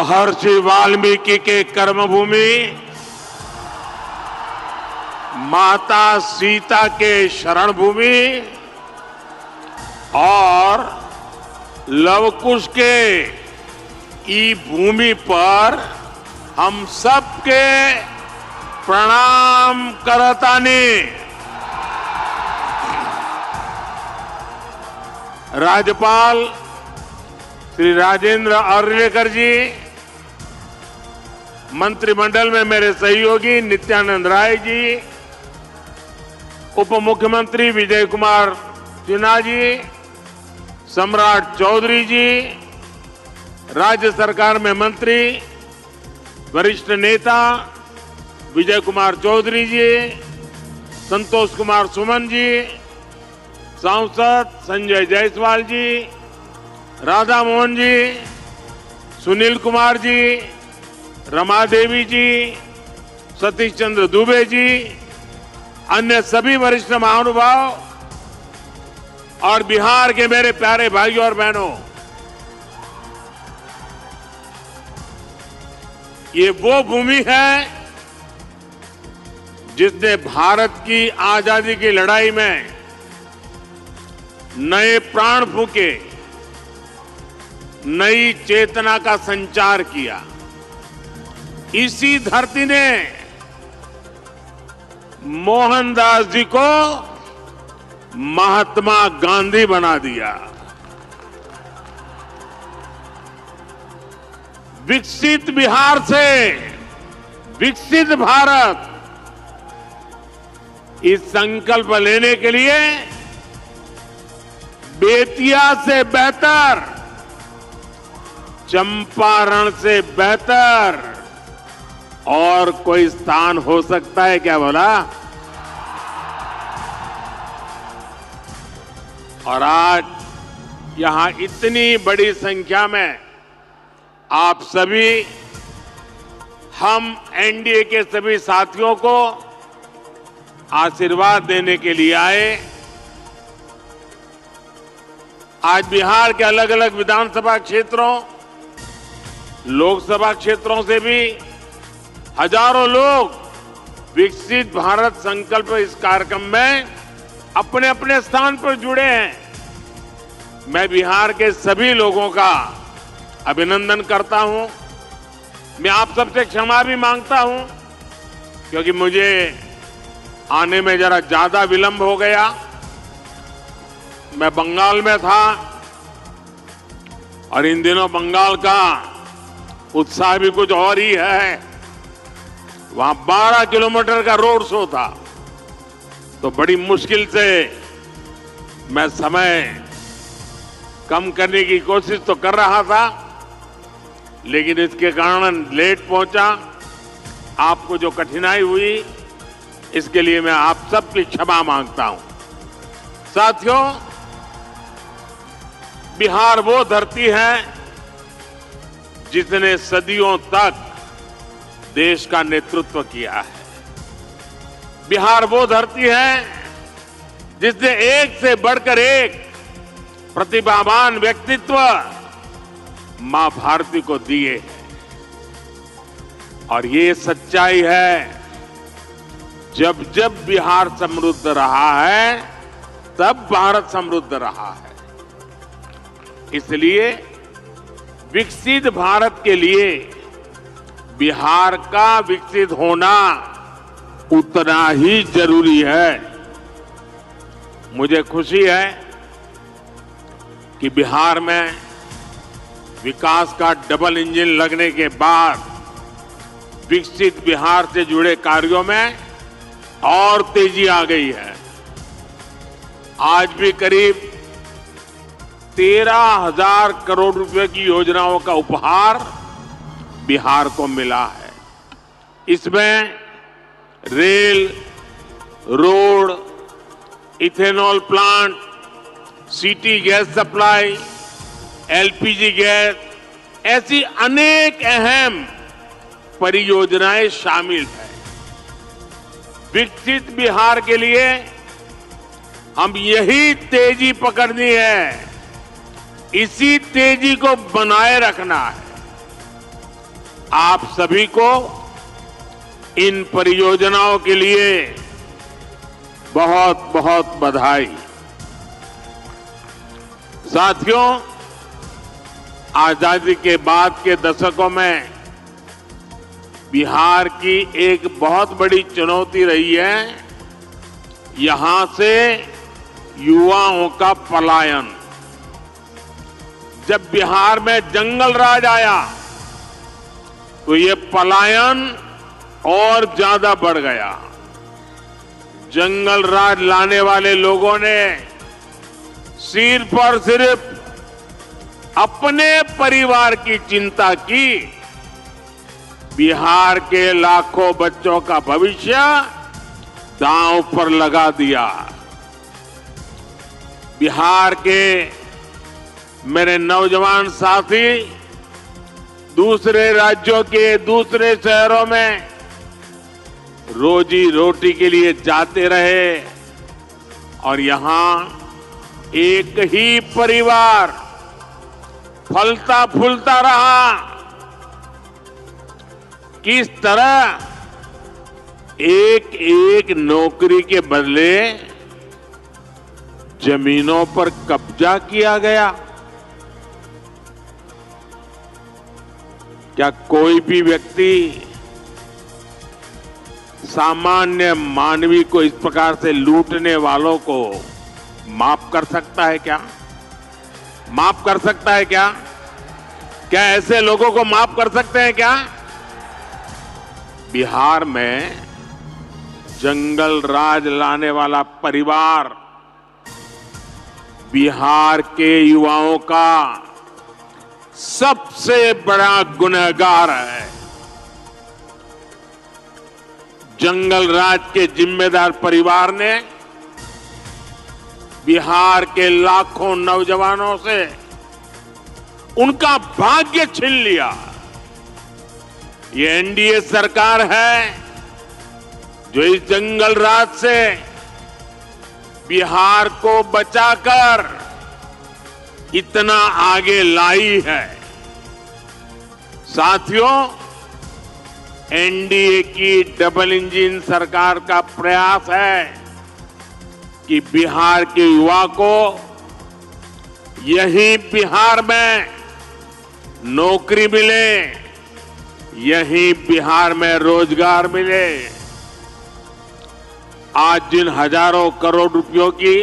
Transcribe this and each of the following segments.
महर्षि वाल्मीकि के कर्मभूमि, माता सीता के शरण भूमि और लवकुश के ई भूमि पर हम सबके प्रणाम करतानी। राज्यपाल श्री राजेंद्र अर्लेकर जी, मंत्रिमंडल में मेरे सहयोगी नित्यानंद राय जी, उप मुख्यमंत्री विजय कुमार सिन्हा जी, सम्राट चौधरी जी, राज्य सरकार में मंत्री वरिष्ठ नेता विजय कुमार चौधरी जी, संतोष कुमार सुमन जी, सांसद संजय जायसवाल जी, राधा मोहन जी, सुनील कुमार जी, रमा देवी जी, सतीश चंद्र दुबे जी, अन्य सभी वरिष्ठ महानुभाव और बिहार के मेरे प्यारे भाइयों और बहनों, ये वो भूमि है जिसने भारत की आजादी की लड़ाई में नए प्राण फूंके, नई चेतना का संचार किया। इसी धरती ने मोहनदास जी को महात्मा गांधी बना दिया। विकसित बिहार से विकसित भारत, इस संकल्प लेने के लिए बेतिया से बेहतर, चंपारण से बेहतर और कोई स्थान हो सकता है क्या बोला? और आज यहां इतनी बड़ी संख्या में आप सभी, हम एनडीए के सभी साथियों को आशीर्वाद देने के लिए आए। आज बिहार के अलग अलग विधानसभा क्षेत्रों, लोकसभा क्षेत्रों से भी हजारों लोग विकसित भारत संकल्प इस कार्यक्रम में अपने अपने स्थान पर जुड़े हैं। मैं बिहार के सभी लोगों का अभिनंदन करता हूं। मैं आप सबसे क्षमा भी मांगता हूं क्योंकि मुझे आने में जरा ज्यादा विलंब हो गया। मैं बंगाल में था और इन दिनों बंगाल का उत्साह भी कुछ और ही है। वहां 12 किलोमीटर का रोड शो था, तो बड़ी मुश्किल से मैं समय कम करने की कोशिश तो कर रहा था, लेकिन इसके कारण लेट पहुंचा। आपको जो कठिनाई हुई, इसके लिए मैं आप सबकी क्षमा मांगता हूं। साथियों, बिहार वो धरती है जिसने सदियों तक देश का नेतृत्व किया है। बिहार वो धरती है जिसने एक से बढ़कर एक प्रतिभावान व्यक्तित्व मां भारती को दिए हैं। और ये सच्चाई है, जब जब बिहार समृद्ध रहा है, तब भारत समृद्ध रहा है। इसलिए विकसित भारत के लिए बिहार का विकसित होना उतना ही जरूरी है। मुझे खुशी है कि बिहार में विकास का डबल इंजन लगने के बाद विकसित बिहार से जुड़े कार्यों में और तेजी आ गई है। आज भी करीब 13,000 करोड़ रुपए की योजनाओं का उपहार बिहार को मिला है। इसमें rail, road, ethanol plant, city gas supply, LPG gas, ऐसी अनेक अहम परियोजनाएं शामिल हैं। विकसित बिहार के लिए हम यही तेजी पकड़नी है, इसी तेजी को बनाए रखना है। आप सभी को इन परियोजनाओं के लिए बहुत बहुत बधाई। साथियों, आजादी के बाद के दशकों में बिहार की एक बहुत बड़ी चुनौती रही है यहां से युवाओं का पलायन। जब बिहार में जंगल राज आया तो ये पलायन और ज्यादा बढ़ गया। जंगल राज लाने वाले लोगों ने सिर्फ और सिर्फ अपने परिवार की चिंता की, बिहार के लाखों बच्चों का भविष्य दांव पर लगा दिया। बिहार के मेरे नौजवान साथी दूसरे राज्यों के दूसरे शहरों में रोजी रोटी के लिए जाते रहे और यहां एक ही परिवार फलता फूलता रहा। किस तरह एक एक नौकरी के बदले जमीनों पर कब्जा किया गया। क्या कोई भी व्यक्ति सामान्य मानवी को इस प्रकार से लूटने वालों को माफ कर सकता है क्या? माफ कर सकता है क्या? क्या ऐसे लोगों को माफ कर सकते हैं क्या? बिहार में जंगल राज लाने वाला परिवार बिहार के युवाओं का सबसे बड़ा गुनहगार है। जंगल राज के जिम्मेदार परिवार ने बिहार के लाखों नौजवानों से उनका भाग्य छीन लिया। ये एनडीए सरकार है जो इस जंगल राज से बिहार को बचाकर इतना आगे लाई है। साथियों, एनडीए की डबल इंजन सरकार का प्रयास है कि बिहार के युवा को यहीं बिहार में नौकरी मिले, यहीं बिहार में रोजगार मिले। आज जिन हजारों करोड़ रुपयों की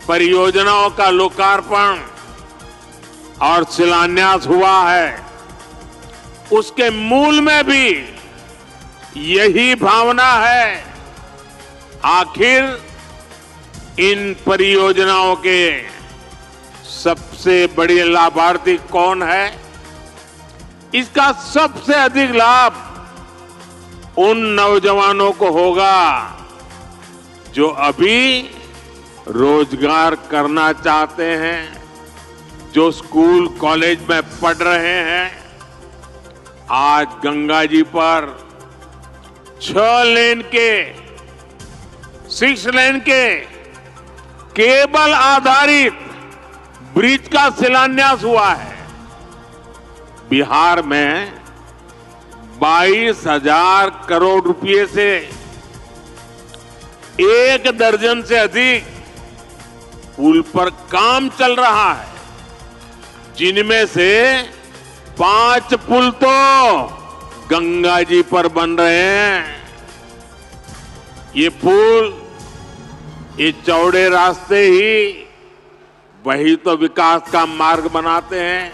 परियोजनाओं का लोकार्पण और शिलान्यास हुआ है, उसके मूल में भी यही भावना है। आखिर इन परियोजनाओं के सबसे बड़े लाभार्थी कौन है? इसका सबसे अधिक लाभ उन नौजवानों को होगा जो अभी रोजगार करना चाहते हैं, जो स्कूल कॉलेज में पढ़ रहे हैं। आज गंगा जी पर 6 लेन के 6 लेन के केबल आधारित ब्रिज का शिलान्यास हुआ है। बिहार में 22,000 करोड़ रुपए से 1 दर्जन से अधिक पुल पर काम चल रहा है, जिनमें से 5 पुल तो गंगा जी पर बन रहे हैं। ये पुल, ये चौड़े रास्ते ही वही तो विकास का मार्ग बनाते हैं,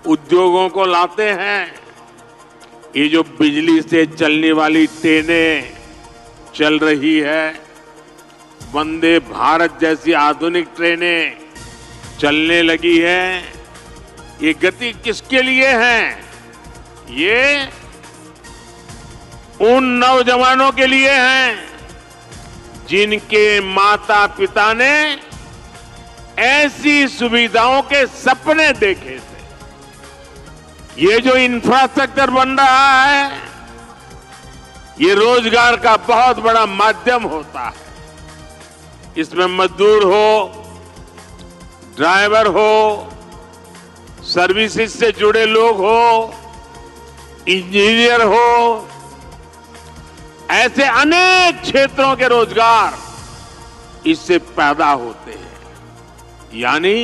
उद्योगों को लाते हैं। ये जो बिजली से चलने वाली ट्रेनें चल रही है, वंदे भारत जैसी आधुनिक ट्रेनें चलने लगी है, ये गति किसके लिए है? ये उन नौजवानों के लिए है जिनके माता पिता ने ऐसी सुविधाओं के सपने देखे थे। ये जो इंफ्रास्ट्रक्चर बन रहा है, ये रोजगार का बहुत बड़ा माध्यम होता है। इसमें मजदूर हो, ड्राइवर हो, सर्विसेज से जुड़े लोग हो, इंजीनियर हो, ऐसे अनेक क्षेत्रों के रोजगार इससे पैदा होते हैं। यानी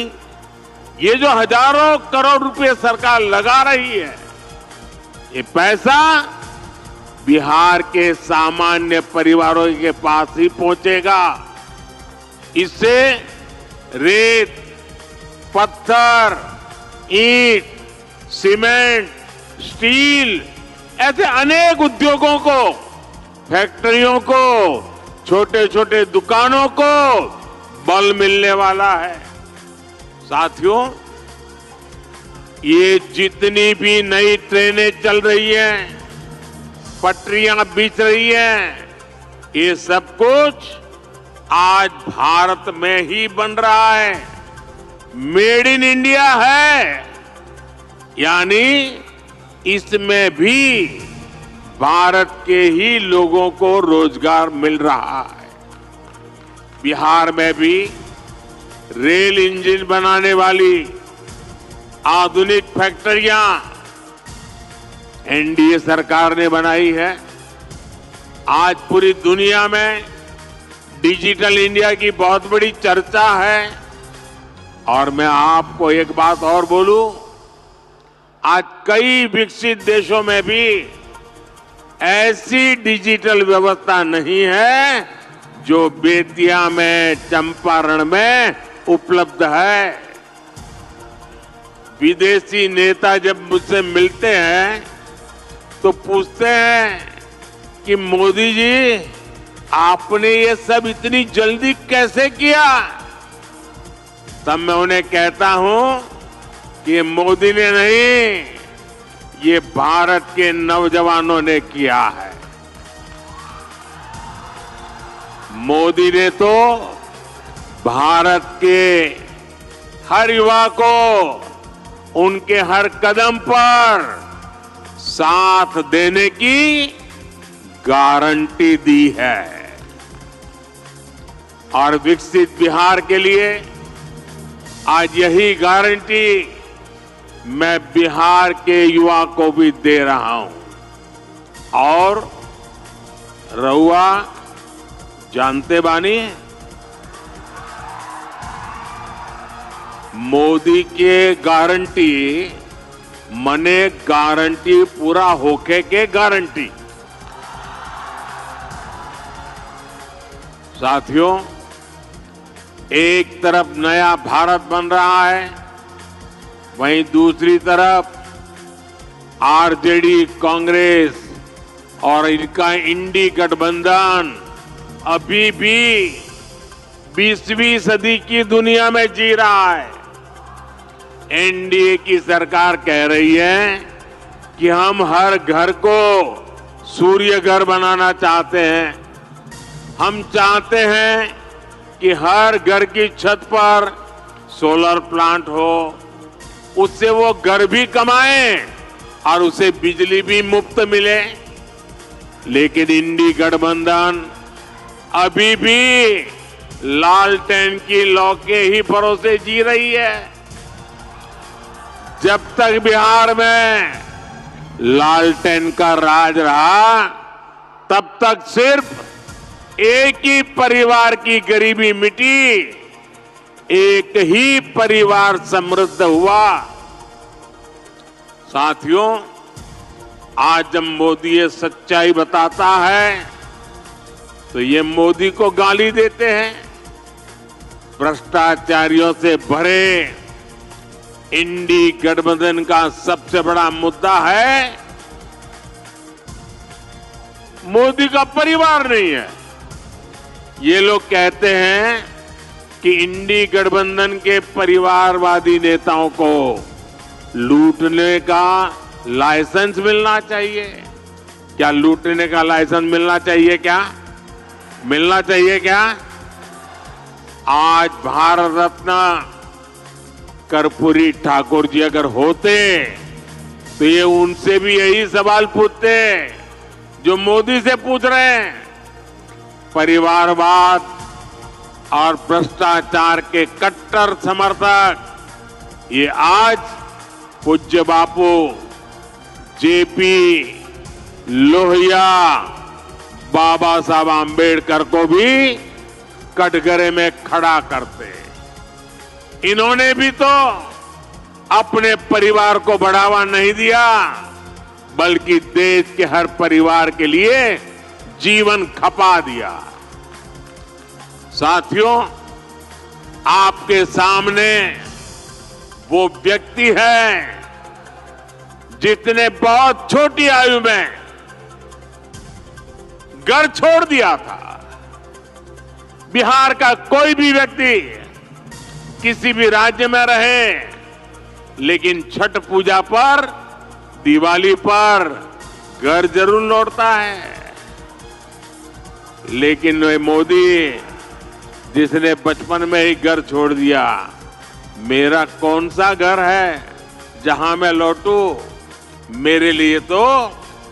ये जो हजारों करोड़ रुपए सरकार लगा रही है, ये पैसा बिहार के सामान्य परिवारों के पास ही पहुंचेगा। इससे रेत, पत्थर, ईंट, सीमेंट, स्टील ऐसे अनेक उद्योगों को, फैक्ट्रियों को, छोटे छोटे दुकानों को बल मिलने वाला है। साथियों, ये जितनी भी नई ट्रेनें चल रही हैं, पटरियां बिछ रही हैं, ये सब कुछ आज भारत में ही बन रहा है। मेड इन इंडिया है, यानी इसमें भी भारत के ही लोगों को रोजगार मिल रहा है। बिहार में भी रेल इंजन बनाने वाली आधुनिक फैक्ट्रियां एनडीए सरकार ने बनाई है। आज पूरी दुनिया में डिजिटल इंडिया की बहुत बड़ी चर्चा है। और मैं आपको एक बात और बोलूं, आज कई विकसित देशों में भी ऐसी डिजिटल व्यवस्था नहीं है जो बेतिया में, चंपारण में उपलब्ध है। विदेशी नेता जब मुझसे मिलते हैं तो पूछते हैं कि मोदी जी, आपने ये सब इतनी जल्दी कैसे किया? तब मैं उन्हें कहता हूं कि मोदी ने नहीं, ये भारत के नौजवानों ने किया है। मोदी ने तो भारत के हर युवा को उनके हर कदम पर साथ देने की गारंटी दी है। और विकसित बिहार के लिए आज यही गारंटी मैं बिहार के युवा को भी दे रहा हूं। और रहुआ जानते बानी, मोदी के गारंटी मने गारंटी पूरा होके के गारंटी। साथियों, एक तरफ नया भारत बन रहा है, वहीं दूसरी तरफ आरजेडी, कांग्रेस और इनका इंडी गठबंधन अभी भी 20वीं सदी की दुनिया में जी रहा है। एनडीए की सरकार कह रही है कि हम हर घर को सूर्य घर बनाना चाहते हैं। हम चाहते हैं कि हर घर की छत पर सोलर प्लांट हो, उससे वो घर भी कमाएं और उसे बिजली भी मुफ्त मिले। लेकिन इंडी गठबंधन अभी भी लालटेन की लौ के ही भरोसे जी रही है। जब तक बिहार में लालटेन का राज रहा, तब तक सिर्फ एक ही परिवार की गरीबी मिटी, एक ही परिवार समृद्ध हुआ। साथियों, आज जब मोदी ये सच्चाई बताता है तो ये मोदी को गाली देते हैं। भ्रष्टाचारियों से भरे इंडी गठबंधन का सबसे बड़ा मुद्दा है मोदी का परिवार नहीं है। ये लोग कहते हैं कि इंडी गठबंधन के परिवारवादी नेताओं को लूटने का लाइसेंस मिलना चाहिए। क्या लूटने का लाइसेंस मिलना चाहिए? क्या मिलना चाहिए? क्या आज भारत रत्न कर्पूरी ठाकुर जी अगर होते तो ये उनसे भी यही सवाल पूछते जो मोदी से पूछ रहे हैं। परिवारवाद और भ्रष्टाचार के कट्टर समर्थक ये आज पूज्य बापू जेपी लोहिया बाबा साहब आम्बेडकर को भी कटघरे में खड़ा करते। इन्होंने भी तो अपने परिवार को बढ़ावा नहीं दिया, बल्कि देश के हर परिवार के लिए जीवन खपा दिया। साथियों, आपके सामने वो व्यक्ति है जिसने बहुत छोटी आयु में घर छोड़ दिया था। बिहार का कोई भी व्यक्ति किसी भी राज्य में रहे, लेकिन छठ पूजा पर, दिवाली पर घर जरूर लौटता है। लेकिन वे मोदी जिसने बचपन में ही घर छोड़ दिया, मेरा कौन सा घर है जहां मैं लौटूं? मेरे लिए तो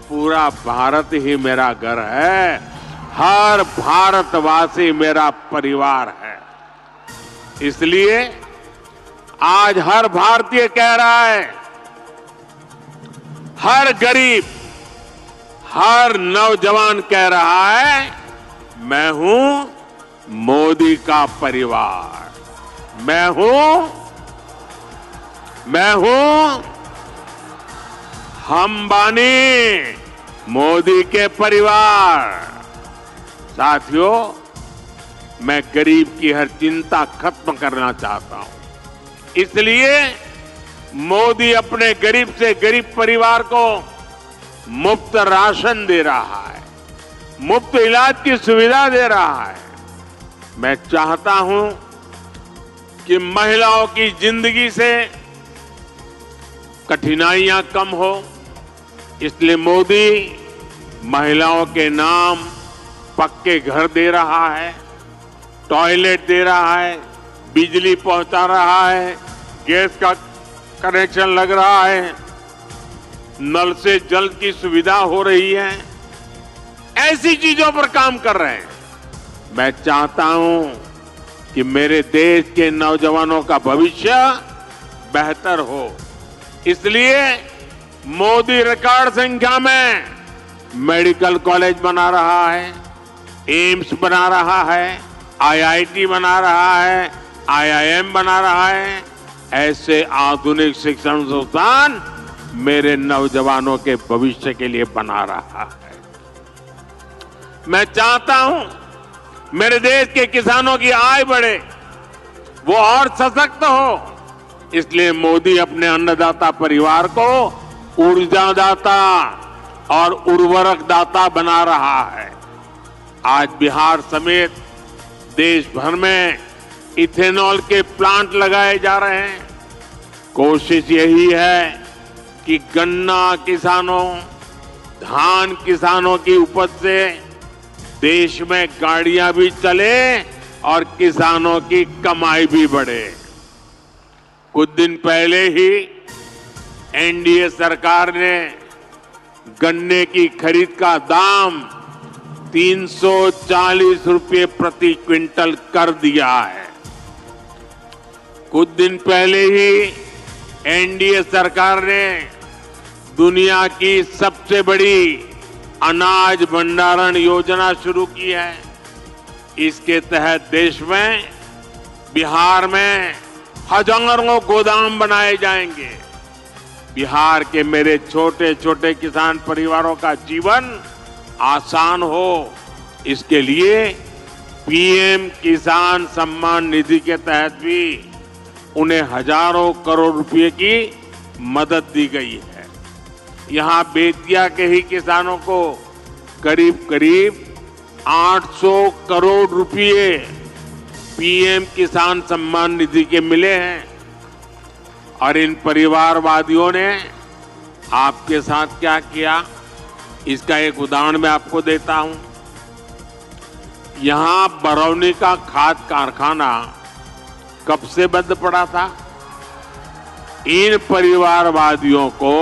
पूरा भारत ही मेरा घर है, हर भारतवासी मेरा परिवार है। इसलिए आज हर भारतीय कह रहा है, हर गरीब, हर नौजवान कह रहा है, मैं हूं मोदी का परिवार, मैं हूं हम बानी मोदी के परिवार। साथियों, मैं गरीब की हर चिंता खत्म करना चाहता हूं। इसलिए मोदी अपने गरीब से गरीब परिवार को मुफ्त राशन दे रहा है, मुफ्त इलाज की सुविधा दे रहा है। मैं चाहता हूं कि महिलाओं की जिंदगी से कठिनाइयां कम हो, इसलिए मोदी महिलाओं के नाम पक्के घर दे रहा है, टॉयलेट दे रहा है, बिजली पहुंचा रहा है, गैस का कनेक्शन लग रहा है, नल से जल की सुविधा हो रही है। ऐसी चीजों पर काम कर रहे हैं। मैं चाहता हूं कि मेरे देश के नौजवानों का भविष्य बेहतर हो, इसलिए मोदी रिकॉर्ड संख्या में मेडिकल कॉलेज बना रहा है, एम्स बना रहा है, आईआईटी बना रहा है, आईआईएम बना रहा है। ऐसे आधुनिक शिक्षण संस्थान मेरे नौजवानों के भविष्य के लिए बना रहा है। मैं चाहता हूं मेरे देश के किसानों की आय बढ़े, वो और सशक्त हो, इसलिए मोदी अपने अन्नदाता परिवार को ऊर्जादाता और उर्वरक दाता बना रहा है। आज बिहार समेत देश भर में इथेनॉल के प्लांट लगाए जा रहे हैं। कोशिश यही है कि गन्ना किसानों, धान किसानों की उपज से देश में गाड़ियां भी चले और किसानों की कमाई भी बढ़े। कुछ दिन पहले ही एनडीए सरकार ने गन्ने की खरीद का दाम 340 रुपये प्रति क्विंटल कर दिया है। कुछ दिन पहले ही एनडीए सरकार ने दुनिया की सबसे बड़ी अनाज भंडारण योजना शुरू की है। इसके तहत देश में, बिहार में हजारों गोदाम बनाए जाएंगे। बिहार के मेरे छोटे छोटे किसान परिवारों का जीवन आसान हो, इसके लिए पीएम किसान सम्मान निधि के तहत भी उन्हें हजारों करोड़ रुपए की मदद दी गई है। यहां बेतिया के ही किसानों को करीब करीब 800 करोड़ रुपए पीएम किसान सम्मान निधि के मिले हैं। और इन परिवारवादियों ने आपके साथ क्या किया, इसका एक उदाहरण मैं आपको देता हूं। यहां बरौनी का खाद कारखाना कब से बंद पड़ा था? इन परिवारवादियों को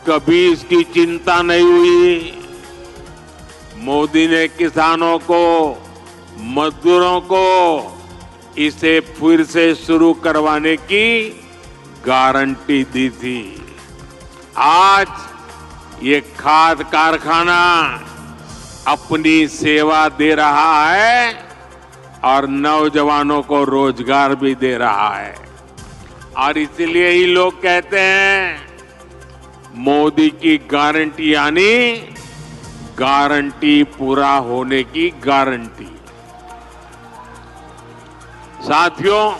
कभी इसकी चिंता नहीं हुई। मोदी ने किसानों को, मजदूरों को इसे फिर से शुरू करवाने की गारंटी दी थी। आज ये खाद कारखाना अपनी सेवा दे रहा है और नौजवानों को रोजगार भी दे रहा है। और इसलिए ही लोग कहते हैं मोदी की गारंटी यानी गारंटी पूरा होने की गारंटी। साथियों,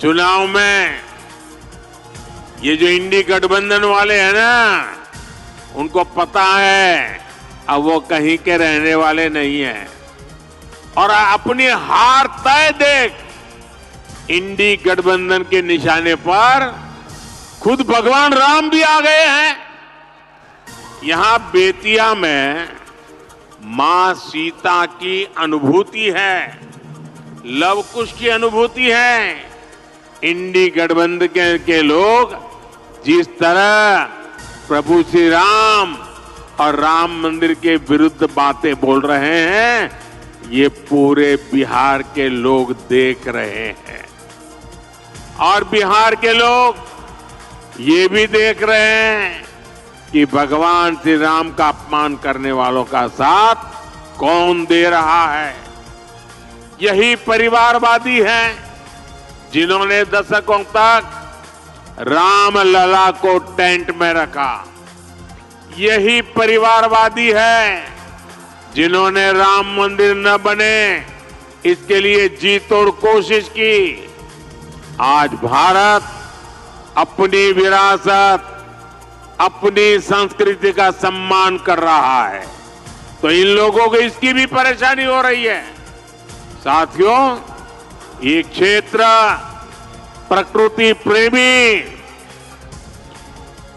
चुनाव में ये जो इंडी गठबंधन वाले हैं ना, उनको पता है अब वो कहीं के रहने वाले नहीं हैं और अपनी हार तय देख इंडी गठबंधन के निशाने पर खुद भगवान राम भी आ गए हैं। यहां बेतिया में मां सीता की अनुभूति है, लव कुश की अनुभूति है। इंडी गठबंधन के लोग जिस तरह प्रभु श्री राम और राम मंदिर के विरुद्ध बातें बोल रहे हैं, ये पूरे बिहार के लोग देख रहे हैं। और बिहार के लोग ये भी देख रहे हैं कि भगवान श्री राम का अपमान करने वालों का साथ कौन दे रहा है। यही परिवारवादी हैं जिन्होंने दशकों तक राम लला को टेंट में रखा। यही परिवारवादी है जिन्होंने राम मंदिर न बने इसके लिए जी तोड़ कोशिश की। आज भारत अपनी विरासत, अपनी संस्कृति का सम्मान कर रहा है, तो इन लोगों को इसकी भी परेशानी हो रही है। साथियों, ये क्षेत्र प्रकृति प्रेमी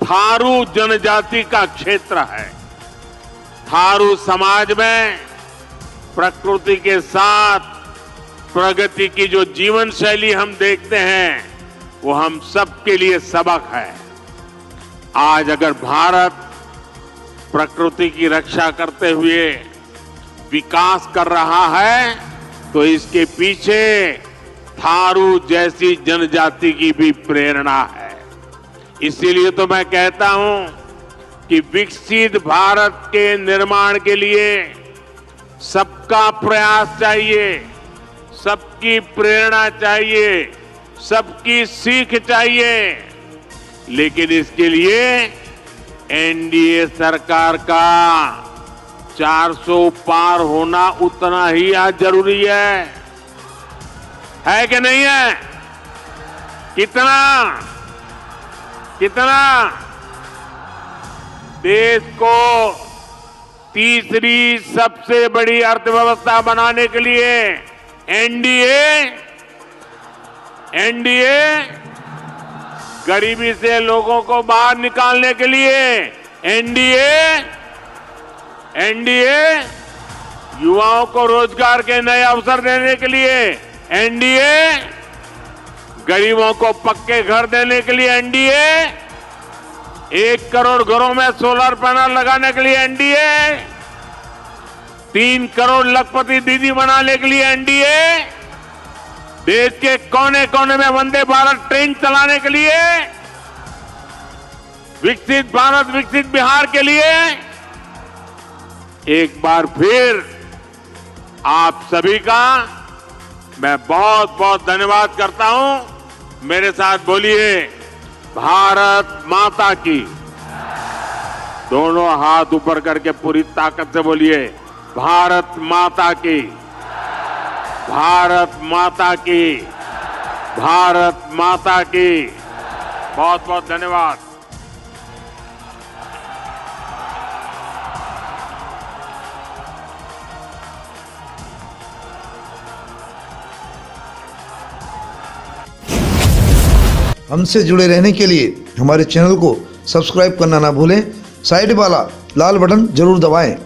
थारू जनजाति का क्षेत्र है। थारू समाज में प्रकृति के साथ प्रगति की जो जीवन शैली हम देखते हैं, वो हम सबके लिए सबक है। आज अगर भारत प्रकृति की रक्षा करते हुए विकास कर रहा है, तो इसके पीछे थारू जैसी जनजाति की भी प्रेरणा है। इसीलिए तो मैं कहता हूं कि विकसित भारत के निर्माण के लिए सबका प्रयास चाहिए, सबकी प्रेरणा चाहिए, सबकी सीख चाहिए। लेकिन इसके लिए एनडीए सरकार का 400 पार होना उतना ही आज जरूरी है कि नहीं है? कितना देश को तीसरी सबसे बड़ी अर्थव्यवस्था बनाने के लिए एनडीए गरीबी से लोगों को बाहर निकालने के लिए एनडीए युवाओं को रोजगार के नए अवसर देने के लिए एनडीए गरीबों को पक्के घर देने के लिए एनडीए 1 करोड़ घरों में सोलर पैनल लगाने के लिए एनडीए 3 करोड़ लखपति दीदी बनाने के लिए एनडीए देश के कोने कोने में वंदे भारत ट्रेन चलाने के लिए विकसित भारत विकसित बिहार के लिए एक बार फिर आप सभी का मैं बहुत बहुत धन्यवाद करता हूं। मेरे साथ बोलिए, भारत माता की। दोनों हाथ ऊपर करके पूरी ताकत से बोलिए, भारत माता की, भारत माता की, भारत माता की। बहुत बहुत धन्यवाद। हमसे जुड़े रहने के लिए हमारे चैनल को सब्सक्राइब करना ना भूलें। साइड वाला लाल बटन जरूर दबाएं।